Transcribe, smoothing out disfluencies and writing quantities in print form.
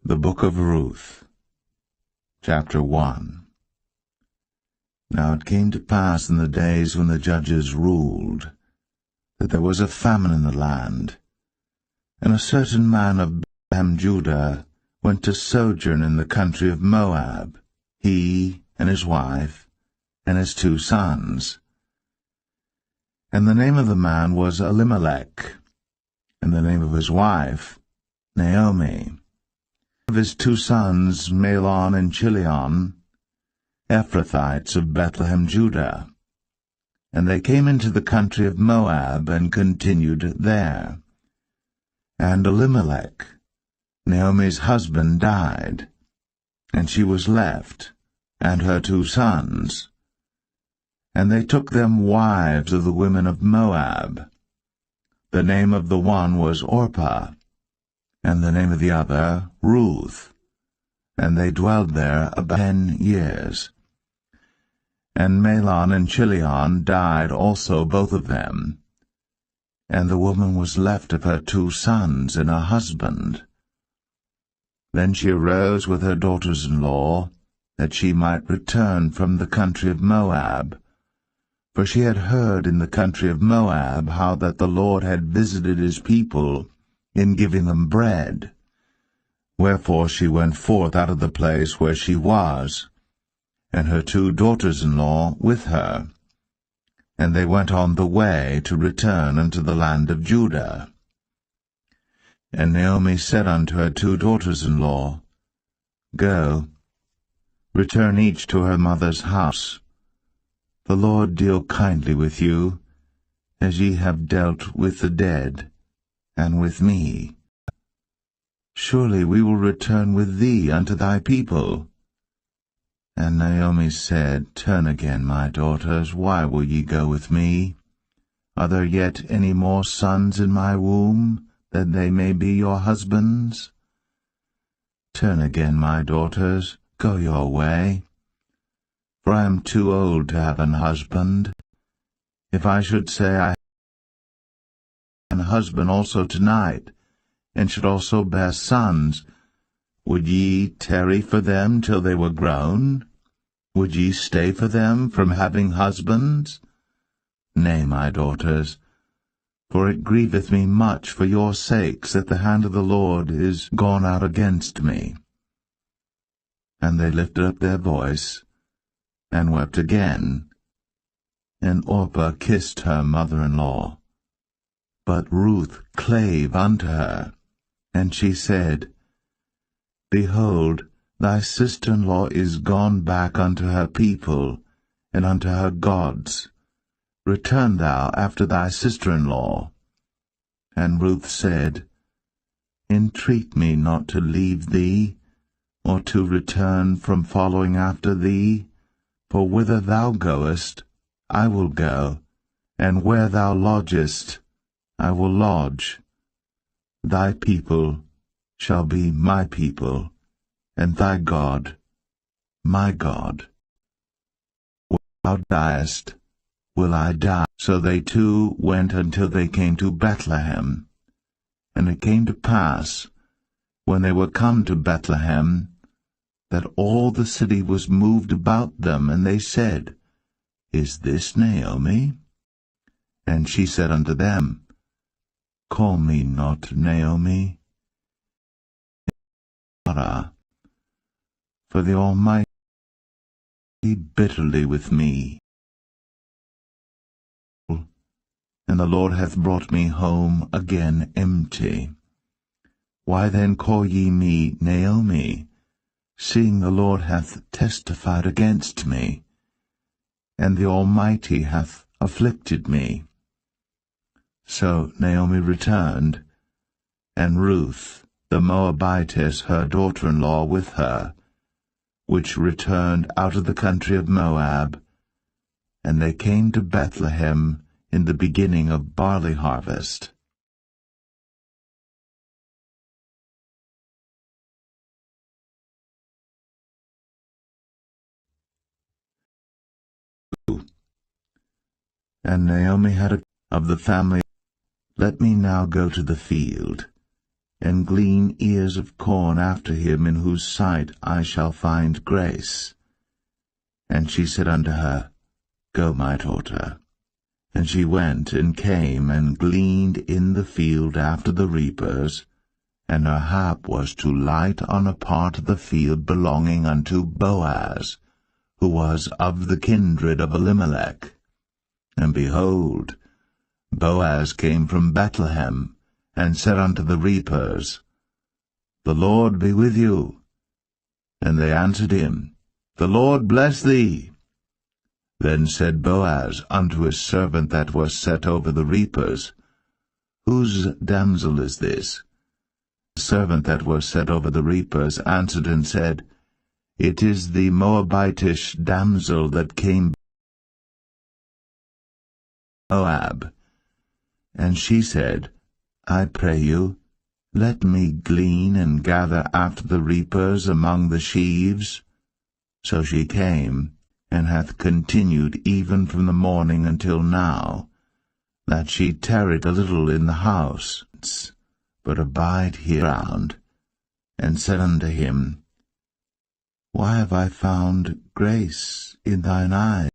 The Book of Ruth, Chapter 1. Now it came to pass in the days when the judges ruled, that there was a famine in the land, and a certain man of Bethlehem, Judah, went to sojourn in the country of Moab, he and his wife, and his 2 sons. And the name of the man was Elimelech, and the name of his wife Naomi. Of his 2 sons, Mahlon and Chilion, Ephrathites of Bethlehem, Judah. And they came into the country of Moab, and continued there. And Elimelech, Naomi's husband, died, and she was left, and her 2 sons. And they took them wives of the women of Moab. The name of the one was Orpah, and the name of the other Ruth, and they dwelled there about 10 years. And Mahlon and Chilion died also, both of them, and the woman was left of her 2 sons and her husband. Then she arose with her daughters-in-law, that she might return from the country of Moab, for she had heard in the country of Moab how that the Lord had visited his people in giving them bread. Wherefore she went forth out of the place where she was, and her 2 daughters-in-law with her. And they went on the way to return unto the land of Judah. And Naomi said unto her 2 daughters-in-law, Go, return each to her mother's house. The Lord deal kindly with you, as ye have dealt with the dead, and with me. Surely we will return with thee unto thy people. And Naomi said, Turn again, my daughters, why will ye go with me? Are there yet any more sons in my womb, that they may be your husbands? Turn again, my daughters, go your way. For I am too old to have an husband. If I should say I have an husband also tonight, and should also bear sons, would ye tarry for them till they were grown? Would ye stay for them from having husbands? Nay, my daughters, for it grieveth me much for your sakes that the hand of the Lord is gone out against me. And they lifted up their voice, and wept again. And Orpah kissed her mother-in-law. But Ruth clave unto her, and she said, Behold, thy sister-in-law is gone back unto her people, and unto her gods. Return thou after thy sister-in-law. And Ruth said, Entreat me not to leave thee, or to return from following after thee. For whither thou goest, I will go, and where thou lodgest, I will lodge. Thy people shall be my people, and thy God my God. When thou diest, will I die. So they 2 went until they came to Bethlehem. And it came to pass, when they were come to Bethlehem, that all the city was moved about them, and they said, Is this Naomi? And she said unto them, Call me not Naomi, for the Almighty bitterly with me, and the Lord hath brought me home again empty. Why then call ye me Naomi, seeing the Lord hath testified against me, and the Almighty hath afflicted me? So Naomi returned, and Ruth the Moabitess her daughter-in-law with her, which returned out of the country of Moab, and they came to Bethlehem in the beginning of barley harvest. And Naomi had of the family, Let me now go to the field, and glean ears of corn after him, in whose sight I shall find grace. And she said unto her, Go, my daughter. And she went and came and gleaned in the field after the reapers, and her hap was to light on a part of the field belonging unto Boaz, who was of the kindred of Elimelech. And behold, Boaz came from Bethlehem, and said unto the reapers, The Lord be with you. And they answered him, The Lord bless thee. Then said Boaz unto his servant that was set over the reapers, Whose damsel is this? The servant that was set over the reapers answered and said, It is the Moabitish damsel that came Moab. And she said, I pray you, let me glean and gather after the reapers among the sheaves. So she came, and hath continued even from the morning until now, that she tarried a little in the house, but abide here round, and said unto him, Why have I found grace in thine eyes?